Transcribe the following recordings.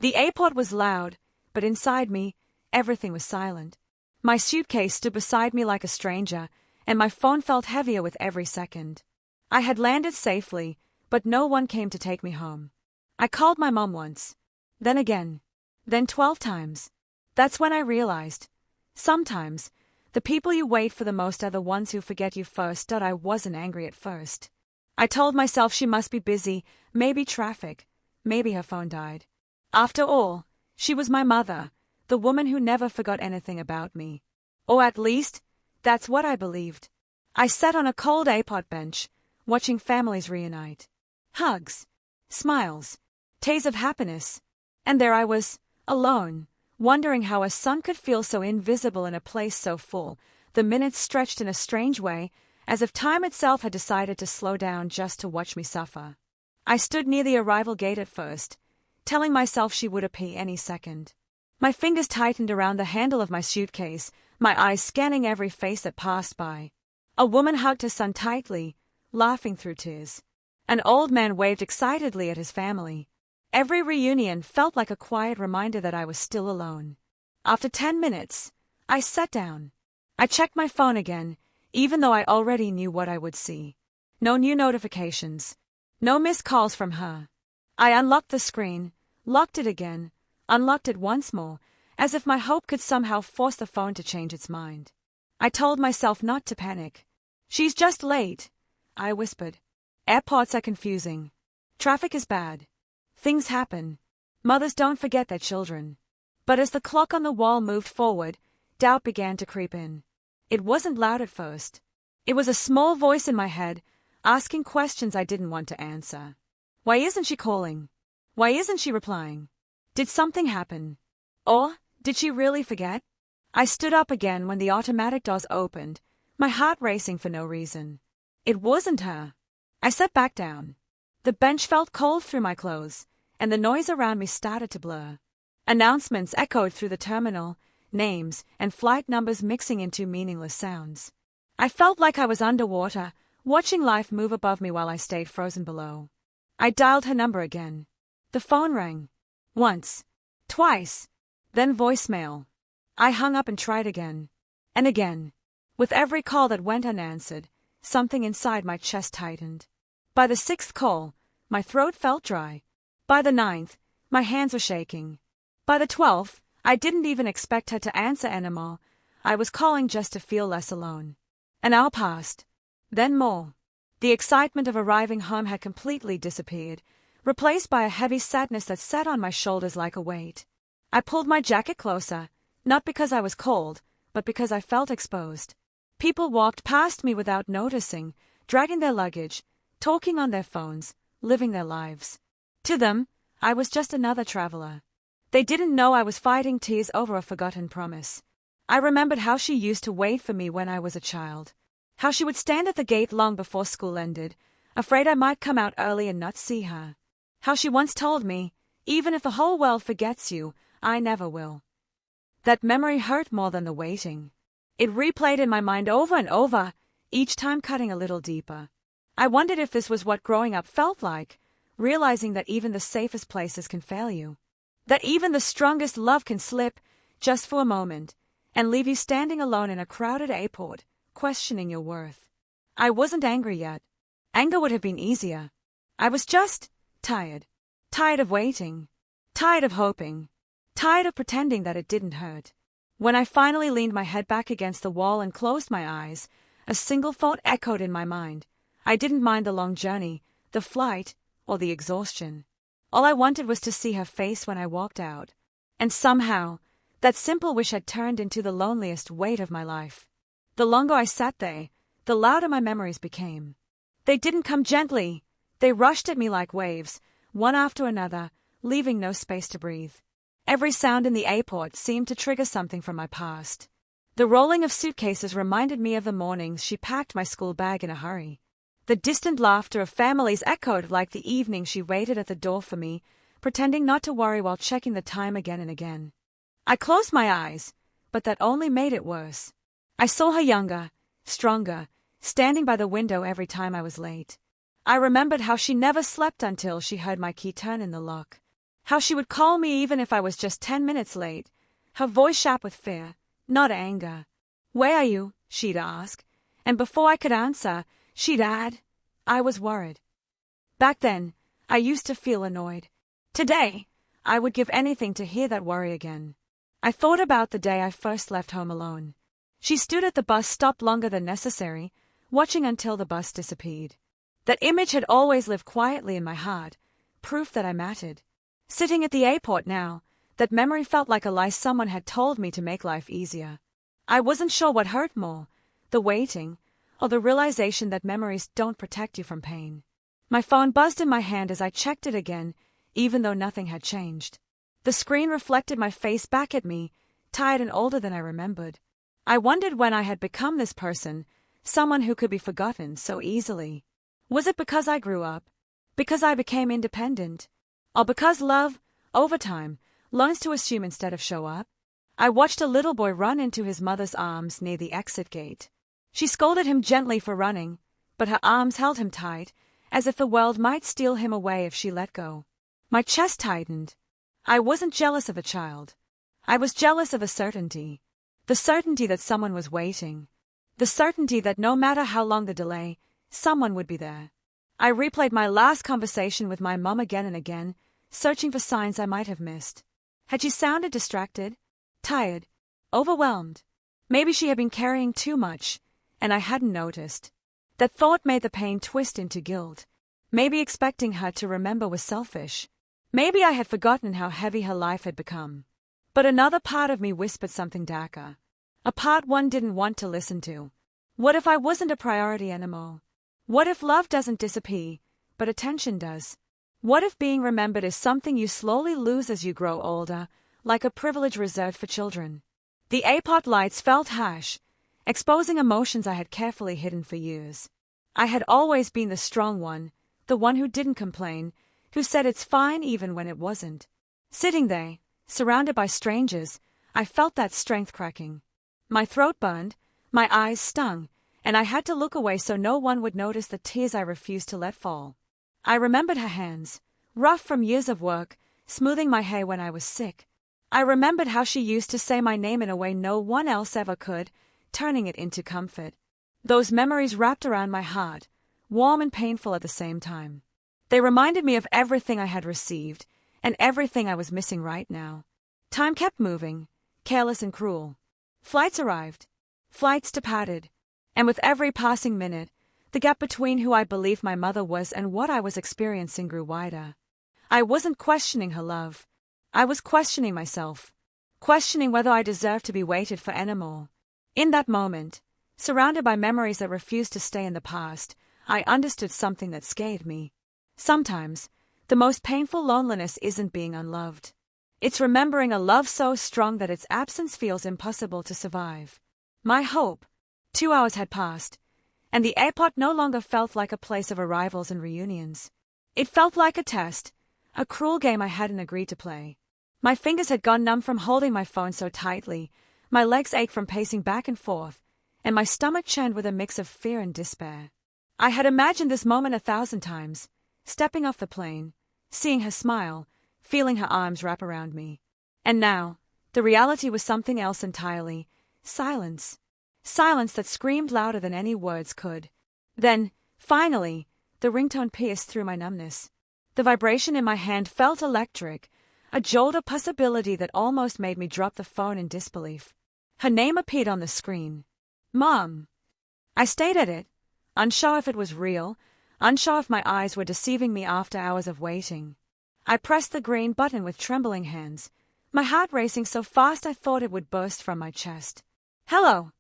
The airport was loud, but inside me, everything was silent. My suitcase stood beside me like a stranger, and my phone felt heavier with every second. I had landed safely, but no one came to take me home. I called my mom once. Then again. Then 12 times. That's when I realized. Sometimes, the people you wait for the most are the ones who forget you first. I wasn't angry at first. I told myself she must be busy, maybe traffic, maybe her phone died. After all, she was my mother, the woman who never forgot anything about me. Or at least, that's what I believed. I sat on a cold airport bench, watching families reunite. Hugs, smiles, tears of happiness. And there I was, alone, wondering how a son could feel so invisible in a place so full. The minutes stretched in a strange way, as if time itself had decided to slow down just to watch me suffer. I stood near the arrival gate at first, telling myself she would appear any second. My fingers tightened around the handle of my suitcase, my eyes scanning every face that passed by. A woman hugged her son tightly, laughing through tears. An old man waved excitedly at his family. Every reunion felt like a quiet reminder that I was still alone. After 10 minutes, I sat down. I checked my phone again, even though I already knew what I would see. No new notifications. No missed calls from her. I unlocked the screen, locked it again, unlocked it once more, as if my hope could somehow force the phone to change its mind. I told myself not to panic. She's just late, I whispered. Airports are confusing. Traffic is bad. Things happen. Mothers don't forget their children. But as the clock on the wall moved forward, doubt began to creep in. It wasn't loud at first. It was a small voice in my head, asking questions I didn't want to answer. Why isn't she calling? Why isn't she replying? Did something happen? Or did she really forget? I stood up again when the automatic doors opened, my heart racing for no reason. It wasn't her. I sat back down. The bench felt cold through my clothes, and the noise around me started to blur. Announcements echoed through the terminal, names and flight numbers mixing into meaningless sounds. I felt like I was underwater, watching life move above me while I stayed frozen below. I dialed her number again. The phone rang. Once. Twice. Then voicemail. I hung up and tried again. And again. With every call that went unanswered, something inside my chest tightened. By the 6th call, my throat felt dry. By the 9th, my hands were shaking. By the 12th, I didn't even expect her to answer anymore. I was calling just to feel less alone. An hour passed. Then more. The excitement of arriving home had completely disappeared, replaced by a heavy sadness that sat on my shoulders like a weight. I pulled my jacket closer, not because I was cold, but because I felt exposed. People walked past me without noticing, dragging their luggage, talking on their phones, living their lives. To them, I was just another traveler. They didn't know I was fighting tears over a forgotten promise. I remembered how she used to wait for me when I was a child. How she would stand at the gate long before school ended, afraid I might come out early and not see her. How she once told me, even if the whole world forgets you, I never will. That memory hurt more than the waiting. It replayed in my mind over and over, each time cutting a little deeper. I wondered if this was what growing up felt like, realizing that even the safest places can fail you. That even the strongest love can slip, just for a moment, and leave you standing alone in a crowded airport, questioning your worth. I wasn't angry yet. Anger would have been easier. I was just tired. Tired of waiting. Tired of hoping. Tired of pretending that it didn't hurt. When I finally leaned my head back against the wall and closed my eyes, a single thought echoed in my mind. I didn't mind the long journey, the flight, or the exhaustion. All I wanted was to see her face when I walked out. And somehow, that simple wish had turned into the loneliest weight of my life. The longer I sat there, the louder my memories became. They didn't come gently. They rushed at me like waves, one after another, leaving no space to breathe. Every sound in the airport seemed to trigger something from my past. The rolling of suitcases reminded me of the mornings she packed my school bag in a hurry. The distant laughter of families echoed like the evening she waited at the door for me, pretending not to worry while checking the time again and again. I closed my eyes, but that only made it worse. I saw her younger, stronger, standing by the window every time I was late. I remembered how she never slept until she heard my key turn in the lock. How she would call me even if I was just 10 minutes late, her voice sharp with fear, not anger. "Where are you?" she'd ask, and before I could answer, she'd add, "I was worried." Back then, I used to feel annoyed. Today, I would give anything to hear that worry again. I thought about the day I first left home alone. She stood at the bus stop longer than necessary, watching until the bus disappeared. That image had always lived quietly in my heart, proof that I mattered. Sitting at the airport now, that memory felt like a lie someone had told me to make life easier. I wasn't sure what hurt more, the waiting, or the realization that memories don't protect you from pain. My phone buzzed in my hand as I checked it again, even though nothing had changed. The screen reflected my face back at me, tired and older than I remembered. I wondered when I had become this person, someone who could be forgotten so easily. Was it because I grew up? Because I became independent? Or because love, over time, learns to assume instead of show up? I watched a little boy run into his mother's arms near the exit gate. She scolded him gently for running, but her arms held him tight, as if the world might steal him away if she let go. My chest tightened. I wasn't jealous of a child. I was jealous of a certainty. The certainty that someone was waiting. The certainty that no matter how long the delay, someone would be there. I replayed my last conversation with my mum again and again, searching for signs I might have missed. Had she sounded distracted, tired, overwhelmed? Maybe she had been carrying too much, and I hadn't noticed. That thought made the pain twist into guilt. Maybe expecting her to remember was selfish. Maybe I had forgotten how heavy her life had become. But another part of me whispered something darker. A part one didn't want to listen to. What if I wasn't a priority anymore? What if love doesn't disappear, but attention does? What if being remembered is something you slowly lose as you grow older, like a privilege reserved for children? The airport lights felt harsh, exposing emotions I had carefully hidden for years. I had always been the strong one, the one who didn't complain, who said it's fine even when it wasn't. Sitting there, surrounded by strangers, I felt that strength cracking. My throat burned, my eyes stung, and I had to look away so no one would notice the tears I refused to let fall. I remembered her hands, rough from years of work, smoothing my hair when I was sick. I remembered how she used to say my name in a way no one else ever could, turning it into comfort. Those memories wrapped around my heart, warm and painful at the same time. They reminded me of everything I had received, and everything I was missing right now. Time kept moving, careless and cruel. Flights arrived. Flights departed. And with every passing minute, the gap between who I believed my mother was and what I was experiencing grew wider. I wasn't questioning her love. I was questioning myself. Questioning whether I deserved to be waited for anymore. In that moment, surrounded by memories that refused to stay in the past, I understood something that scared me. Sometimes, the most painful loneliness isn't being unloved. It's remembering a love so strong that its absence feels impossible to survive. My hope. 2 hours had passed, and the airport no longer felt like a place of arrivals and reunions. It felt like a test, a cruel game I hadn't agreed to play. My fingers had gone numb from holding my phone so tightly, my legs ached from pacing back and forth, and my stomach churned with a mix of fear and despair. I had imagined this moment 1,000 times, stepping off the plane, seeing her smile, feeling her arms wrap around me. And now, the reality was something else entirely. Silence. Silence that screamed louder than any words could. Then, finally, the ringtone pierced through my numbness. The vibration in my hand felt electric, a jolt of possibility that almost made me drop the phone in disbelief. Her name appeared on the screen. Mom. I stayed at it, unsure if it was real, unsure if my eyes were deceiving me after hours of waiting. I pressed the green button with trembling hands, my heart racing so fast I thought it would burst from my chest. Hello.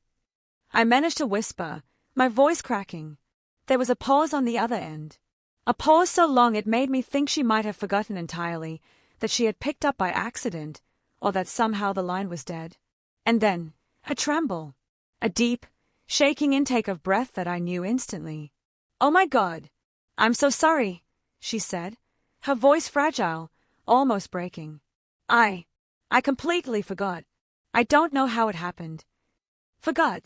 I managed to whisper, my voice cracking. There was a pause on the other end. A pause so long it made me think she might have forgotten entirely, that she had picked up by accident, or that somehow the line was dead. And then, a tremble. A deep, shaking intake of breath that I knew instantly. Oh my God. I'm so sorry, she said, her voice fragile, almost breaking. I completely forgot. I don't know how it happened. Forgot.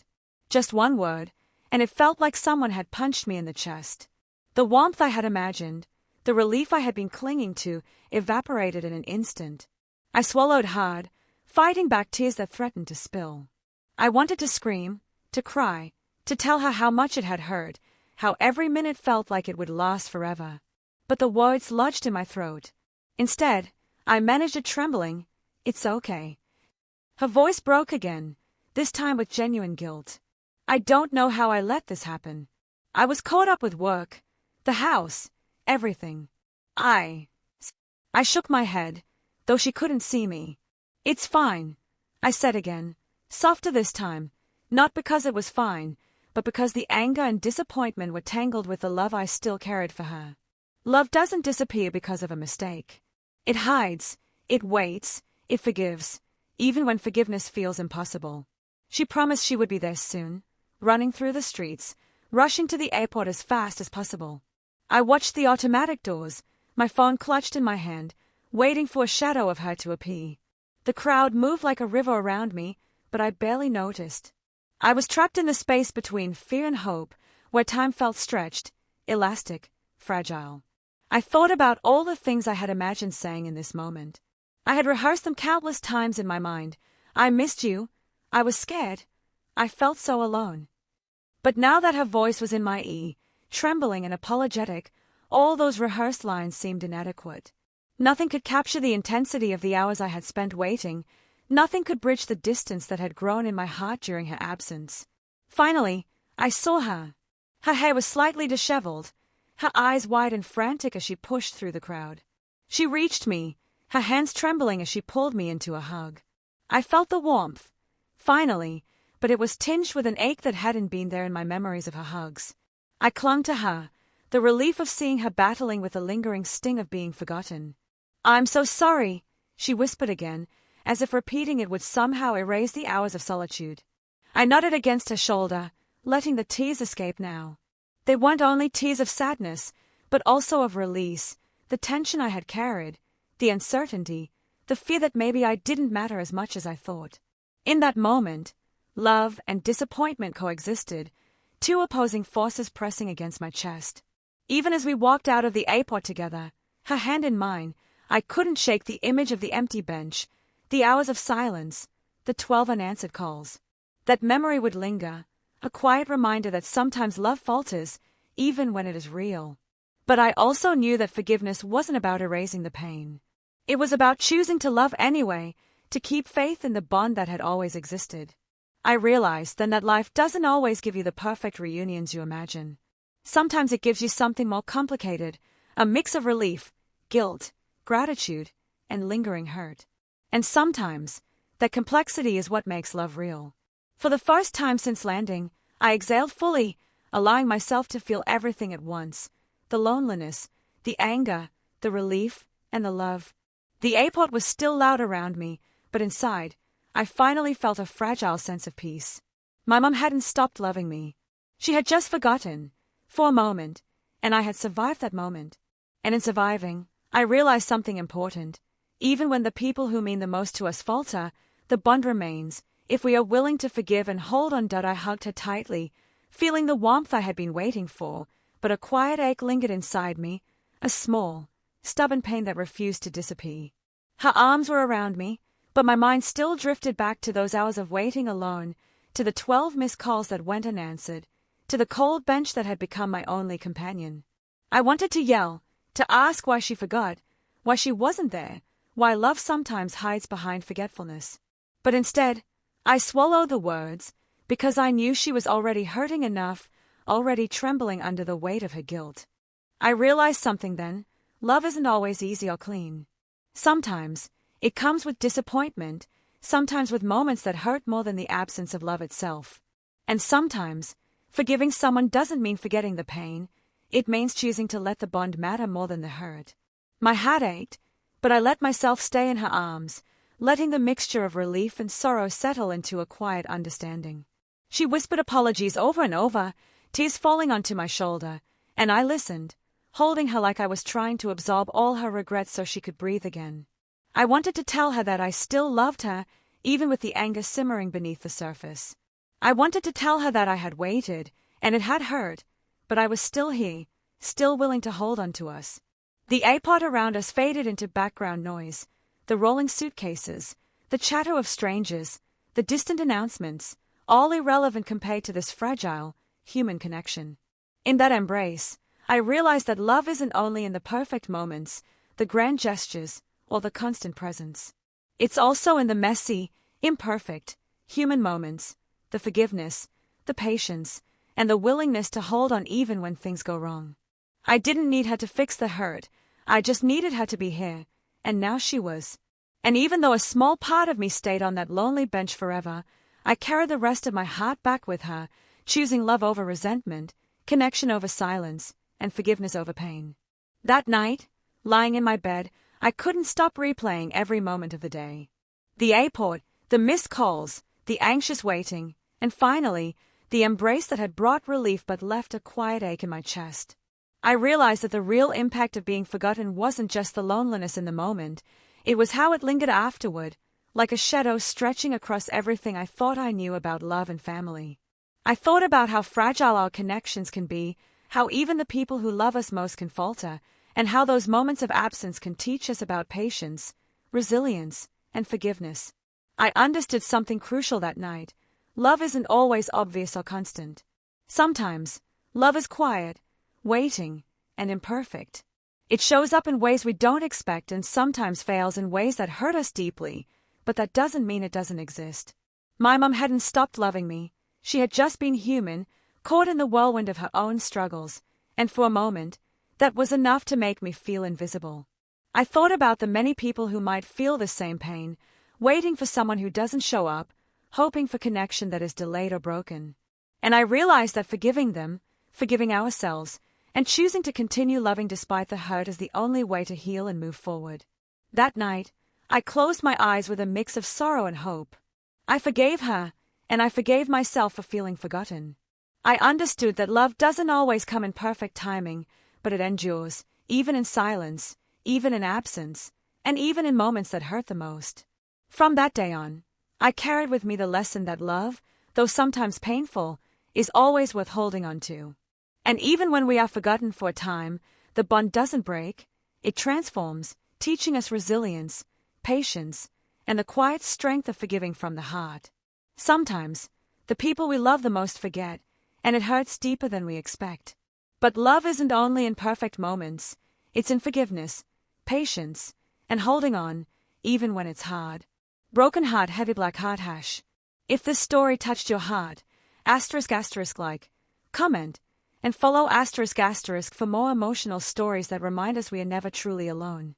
Just one word, and it felt like someone had punched me in the chest. The warmth I had imagined, The relief I had been clinging to evaporated in an instant. I swallowed hard, fighting back tears that threatened to spill. I wanted to scream, to cry, to tell her how much it had hurt, how every minute felt like it would last forever. But the words lodged in my throat. Instead, I managed a trembling, "It's okay." Her voice broke again, this time with genuine guilt. I don't know how I let this happen. I was caught up with work, the house, everything. I shook my head, though she couldn't see me. "It's fine," I said again, softer this time, not because it was fine, but because the anger and disappointment were tangled with the love I still carried for her. Love doesn't disappear because of a mistake. It hides, it waits, it forgives, even when forgiveness feels impossible. She promised she would be there soon, running through the streets, rushing to the airport as fast as possible. I watched the automatic doors, my phone clutched in my hand, waiting for a shadow of her to appear. The crowd moved like a river around me, but I barely noticed. I was trapped in the space between fear and hope, where time felt stretched, elastic, fragile. I thought about all the things I had imagined saying in this moment. I had rehearsed them countless times in my mind. I missed you. I was scared. I felt so alone. But now that her voice was in my ear, trembling and apologetic, all those rehearsed lines seemed inadequate. Nothing could capture the intensity of the hours I had spent waiting. Nothing could bridge the distance that had grown in my heart during her absence. Finally, I saw her. Her hair was slightly disheveled, her eyes wide and frantic as she pushed through the crowd. She reached me, her hands trembling as she pulled me into a hug. I felt the warmth, finally, but it was tinged with an ache that hadn't been there in my memories of her hugs. I clung to her, the relief of seeing her battling with the lingering sting of being forgotten. "I'm so sorry," she whispered again, as if repeating it would somehow erase the hours of solitude. I nodded against her shoulder, letting the tears escape now. They weren't only tears of sadness, but also of release, the tension I had carried, the uncertainty, the fear that maybe I didn't matter as much as I thought. In that moment, love and disappointment coexisted, two opposing forces pressing against my chest. Even as we walked out of the airport together, her hand in mine, I couldn't shake the image of the empty bench, the hours of silence, the 12 unanswered calls. That memory would linger, a quiet reminder that sometimes love falters, even when it is real. But I also knew that forgiveness wasn't about erasing the pain. It was about choosing to love anyway, to keep faith in the bond that had always existed. I realized then that life doesn't always give you the perfect reunions you imagine. Sometimes it gives you something more complicated, a mix of relief, guilt, gratitude, and lingering hurt. And sometimes, that complexity is what makes love real. For the first time since landing, I exhaled fully, allowing myself to feel everything at once. The loneliness, the anger, the relief, and the love. The airport was still loud around me, but inside, I finally felt a fragile sense of peace. My mom hadn't stopped loving me. She had just forgotten, for a moment, and I had survived that moment. And in surviving, I realized something important. Even when the people who mean the most to us falter, the bond remains, if we are willing to forgive and hold on. I hugged her tightly, feeling the warmth I had been waiting for, but a quiet ache lingered inside me, a small, stubborn pain that refused to disappear. Her arms were around me, but my mind still drifted back to those hours of waiting alone, to the 12 missed calls that went unanswered, to the cold bench that had become my only companion. I wanted to yell, to ask why she forgot, why she wasn't there, why love sometimes hides behind forgetfulness. But instead, I swallowed the words, because I knew she was already hurting enough, already trembling under the weight of her guilt. I realized something then. Love isn't always easy or clean. Sometimes, it comes with disappointment, sometimes with moments that hurt more than the absence of love itself. And sometimes, forgiving someone doesn't mean forgetting the pain, it means choosing to let the bond matter more than the hurt. My heart ached, but I let myself stay in her arms, letting the mixture of relief and sorrow settle into a quiet understanding. She whispered apologies over and over, tears falling onto my shoulder, and I listened, holding her like I was trying to absorb all her regrets so she could breathe again. I wanted to tell her that I still loved her, even with the anger simmering beneath the surface. I wanted to tell her that I had waited, and it had hurt, but I was still here, still willing to hold on to us. The airport around us faded into background noise, the rolling suitcases, the chatter of strangers, the distant announcements, all irrelevant compared to this fragile, human connection. In that embrace, I realized that love isn't only in the perfect moments, the grand gestures, or the constant presence. It's also in the messy, imperfect, human moments, the forgiveness, the patience, and the willingness to hold on even when things go wrong. I didn't need her to fix the hurt, I just needed her to be here, and now she was. And even though a small part of me stayed on that lonely bench forever, I carried the rest of my heart back with her, choosing love over resentment, connection over silence, and forgiveness over pain. That night, lying in my bed, I couldn't stop replaying every moment of the day. The airport, the missed calls, the anxious waiting, and finally, the embrace that had brought relief but left a quiet ache in my chest. I realized that the real impact of being forgotten wasn't just the loneliness in the moment, it was how it lingered afterward, like a shadow stretching across everything I thought I knew about love and family. I thought about how fragile our connections can be, how even the people who love us most can falter, and how those moments of absence can teach us about patience, resilience, and forgiveness. I understood something crucial that night. Love isn't always obvious or constant. Sometimes, love is quiet, waiting, and imperfect. It shows up in ways we don't expect and sometimes fails in ways that hurt us deeply, but that doesn't mean it doesn't exist. My mom hadn't stopped loving me. She had just been human, caught in the whirlwind of her own struggles, and for a moment, that was enough to make me feel invisible. I thought about the many people who might feel the same pain, waiting for someone who doesn't show up, hoping for connection that is delayed or broken. And I realized that forgiving them, forgiving ourselves, and choosing to continue loving despite the hurt is the only way to heal and move forward. That night, I closed my eyes with a mix of sorrow and hope. I forgave her, and I forgave myself for feeling forgotten. I understood that love doesn't always come in perfect timing, but it endures, even in silence, even in absence, and even in moments that hurt the most. From that day on, I carried with me the lesson that love, though sometimes painful, is always worth holding on to. And even when we are forgotten for a time, the bond doesn't break, it transforms, teaching us resilience, patience, and the quiet strength of forgiving from the heart. Sometimes, the people we love the most forget, and it hurts deeper than we expect. But love isn't only in perfect moments, it's in forgiveness, patience, and holding on, even when it's hard. Broken heart, heavy black heart hash. If this story touched your heart, **like, comment, and follow *** for more emotional stories that remind us we are never truly alone.